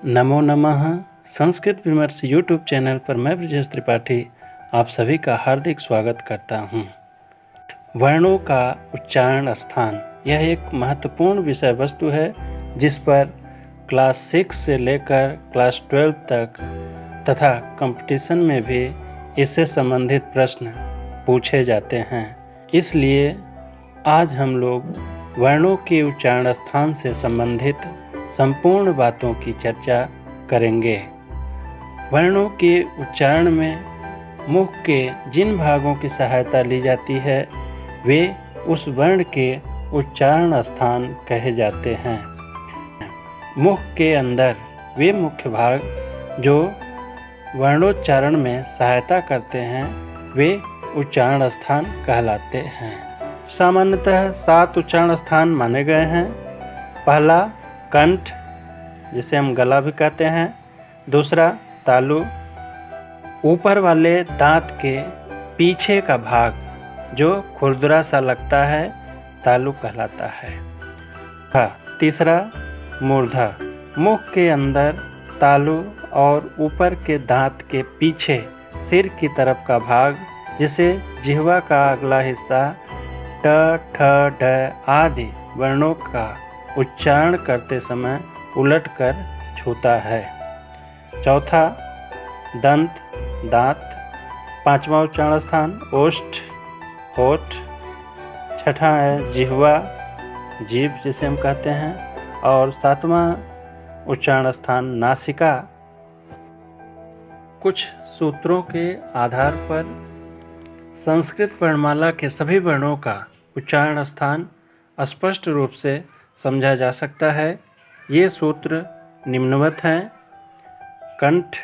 नमो नमः। संस्कृत विमर्श YouTube channel पर मैं ब्रजेश त्रिपाठी आप सभी का हार्दिक स्वागत करता हूँ। वर्णों का उच्चारण स्थान यह एक महत्वपूर्ण विषय वस्तु है जिस पर क्लास 6 से लेकर क्लास 12 तक तथा कंपटीशन में भी इससे संबंधित प्रश्न पूछे जाते हैं। इसलिए आज हम लोग वर्णों के उच्चारण स्थान से संबंधित संपूर्ण बातों की चर्चा करेंगे। वर्णों के उच्चारण में मुख के जिन भागों की सहायता ली जाती है वे उस वर्ण के उच्चारण स्थान कहे जाते हैं। मुख के अंदर वे मुख्य भाग जो वर्णोच्चारण में सहायता करते हैं वे उच्चारण स्थान कहलाते हैं। सामान्यतः 7 उच्चारण स्थान माने गए हैं। पहला कंठ, जिसे हम गला भी कहते हैं। दूसरा तालु, ऊपर वाले दांत के पीछे का भाग जो खुरदुरा सा लगता है तालु कहलाता है। तीसरा मूर्धा, मुख के अंदर तालु और ऊपर के दांत के पीछे सिर की तरफ का भाग जिसे जिह्वा का अगला हिस्सा ट, ठ, ड आदि वर्णों का उच्चारण करते समय उलटकर छूता है। चौथा दंत, दांत। पांचवा उच्चारण स्थान ओष्ठ, होठ। छठा है जिह्वा, जीभ जिसे हम कहते हैं। और 7वां उच्चारण स्थान नासिका। कुछ सूत्रों के आधार पर संस्कृत वर्णमाला के सभी वर्णों का उच्चारण स्थान स्पष्ट रूप से समझा जा सकता है। ये सूत्र निम्नवत हैं। कंठ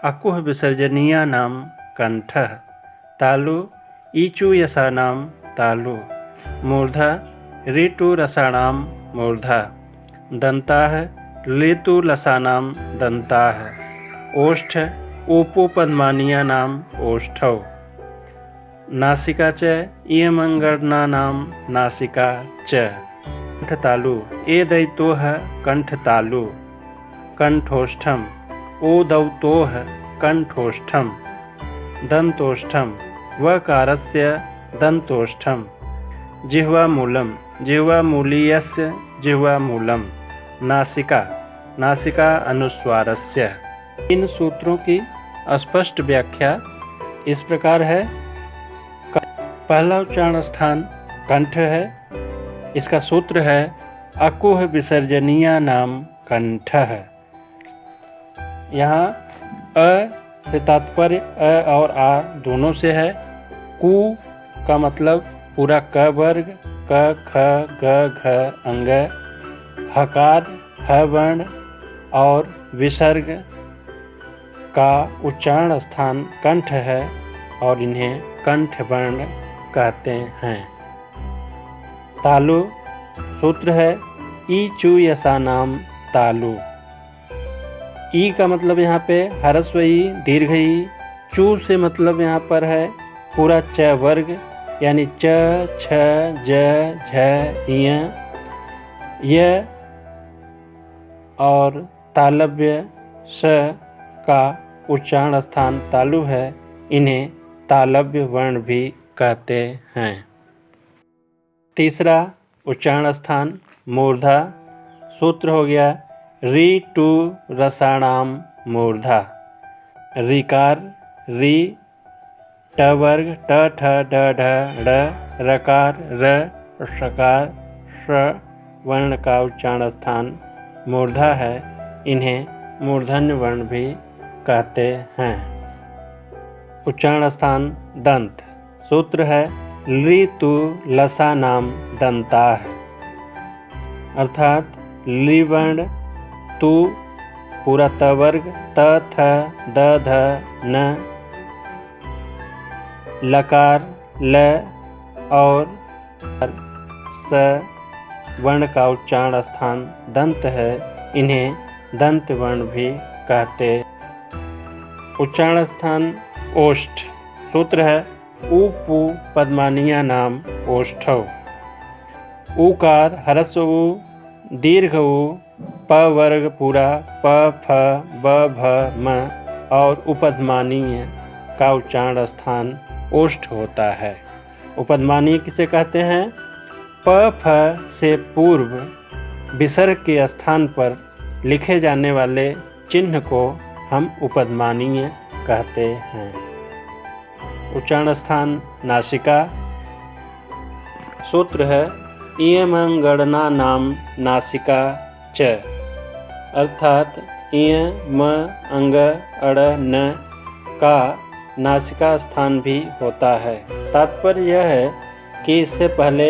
अकुह विसर्जनीया नाम कंठः। तालु ईचु यसानाम तालु। मूर्धा ऋतु रसाणाम मूर्धा। दंताः ऋतु लसानाम दंताः। ओष्ठ उपोपद्मानीयानाम ओष्ठौ। नासिका च इयमंगनानाम नासिका च। कंठतालु एदैतोः कंठतालु। कंठोष्ठम ओदौतोः कंठोष्ठम। दंतोष्ठम वकारस्य दंतोष्ठम। जिह्वामूलम जिह्वामूलीयस्य जिह्वामूलम। नासिका नासिका अनुस्वारस्य। इन सूत्रों की स्पष्ट व्याख्या इस प्रकार है। पहला उच्चारण स्थान कंठ है। इसका सूत्र है अकुह विसर्जनीया नाम कंठः। यहाँ अ से तात्पर्य अ और आ दोनों से है। कु का मतलब पूरा क वर्ग क ख ग घ अंग। हकार ह वर्ण और विसर्ग का उच्चारण स्थान कंठ है और इन्हें कंठ वर्ण कहते हैं। तालु सूत्र है ई चु यसानाम तालु। ई का मतलब यहाँ पे ह्रस्व ई दीर्घ ई। चू से मतलब यहाँ पर है पूरा च वर्ग यानी च छ ज झ य य और तालव्य स का उच्चारण स्थान तालु है। इन्हें तालव्य वर्ण भी कहते हैं। तीसरा उच्चारण स्थान मूर्धा। सूत्र हो गया ऋतु रसाणाम मूर्धा। ऋकार ऋ ट वर्ग ट ठ ड ढ ड़। रकार र षकार ष वर्ण का उच्चारण स्थान मूर्धा है। इन्हें मूर्धन्य वर्ण भी कहते हैं। उच्चारण स्थान दंत। सूत्र है ऋतु लसानाम दंताः। अर्थात लि वर्ण तु पूरा त वर्ग त थ द ध न। लकार ल और स वर्ण का उच्चारण स्थान दंत है। इन्हें दंत वर्ण भी कहते। उच्चारण स्थान ओष्ठ। सूत्र है ऊपु पद्मानीया नाम ओष्ठौ। ऊकार ह्रस्व ऊ दीर्घ ऊ प वर्ग पूरा प फ ब भ म और उपध्मानीय का उच्चारण स्थान ओष्ठ होता है। उपध्मानीय किसे कहते हैं? प फ से पूर्व विसर्ग के स्थान पर लिखे जाने वाले चिन्ह को हम उपध्मानीय कहते हैं। उच्चारण स्थान नासिका। सूत्र है इयं गणना नाम नासिका च, अर्थात इय म अंग अड़ न का नासिका स्थान भी होता है। तात्पर्य यह है कि इससे पहले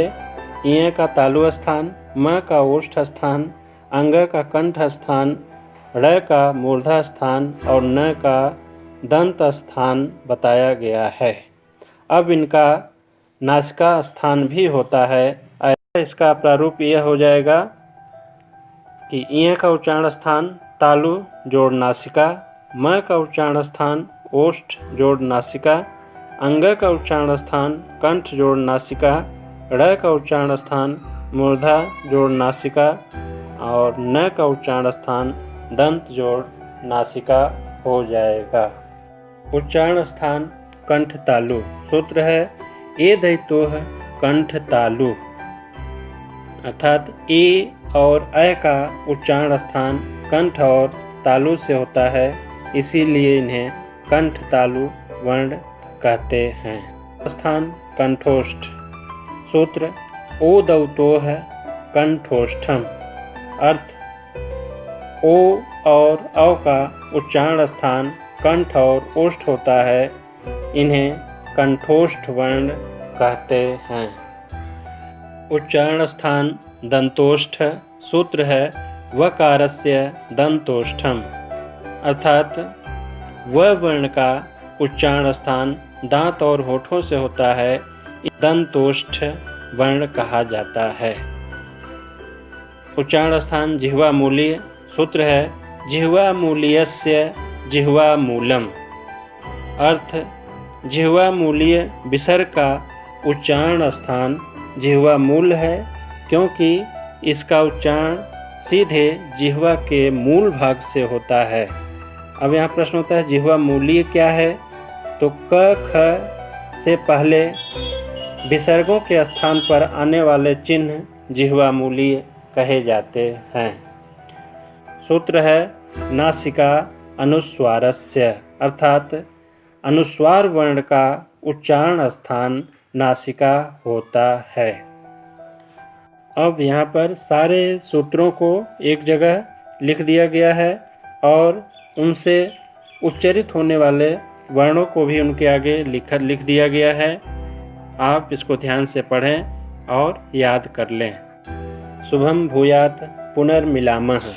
इय का तालु स्थान, म का ओष्ठ स्थान, अंग का कंठ स्थान, ड़ का मूर्धा स्थान और न का दंत स्थान बताया गया है। अब इनका नासिका स्थान भी होता है। ऐसा इसका प्रारूप यह हो जाएगा कि इय का उच्चारण स्थान तालु जोड़ नासिका, म का उच्चारण स्थान ओष्ठ जोड़ नासिका, अंग का उच्चारण स्थान कंठ जोड़ नासिका, ड़ का उच्चारण स्थान मूर्धा जोड़ नासिका और न का उच्चारण स्थान दंत जोड़ नासिका हो जाएगा। उच्चारण स्थान कंठ तालु। सूत्र है ए दैतोह कंठ तालु, अर्थात ए और अ का उच्चारण स्थान कंठ और तालु से होता है, इसीलिए इन्हें कंठ तालु वर्ण कहते हैं। स्थान कंठोष्ठ। सूत्र ओ दौतोह कंठोष्ठम, अर्थ ओ और औ का उच्चारण स्थान कंठ और ओष्ठ होता है, इन्हें कंठोष्ठ वर्ण कहते हैं। उच्चारण स्थान दंतोष्ठ। सूत्र है वकारस्य दंतोष्ठम, अर्थात व वर्ण का उच्चारण स्थान दांत और होठों से होता है, दंतोष्ठ वर्ण कहा जाता है। उच्चारण स्थान जिह्वा मूलीय। सूत्र है जिह्वा मूलीयस्य जिह्वा मूलम, अर्थ जिह्वा मूलीय विसर्ग का उच्चारण स्थान जिह्वा मूल है, क्योंकि इसका उच्चारण सीधे जिह्वा के मूल भाग से होता है। अब यहाँ प्रश्न होता है जिह्वा मूलीय क्या है? तो क ख से पहले विसर्गों के स्थान पर आने वाले चिन्ह जिह्वा मूलीय कहे जाते हैं। सूत्र है नासिका अनुस्वारस्य, अर्थात अनुस्वार वर्ण का उच्चारण स्थान नासिका होता है। अब यहाँ पर सारे सूत्रों को एक जगह लिख दिया गया है और उनसे उच्चरित होने वाले वर्णों को भी उनके आगे लिख दिया गया है। आप इसको ध्यान से पढ़ें और याद कर लें। शुभम भूयात् पुनर्मिलामः।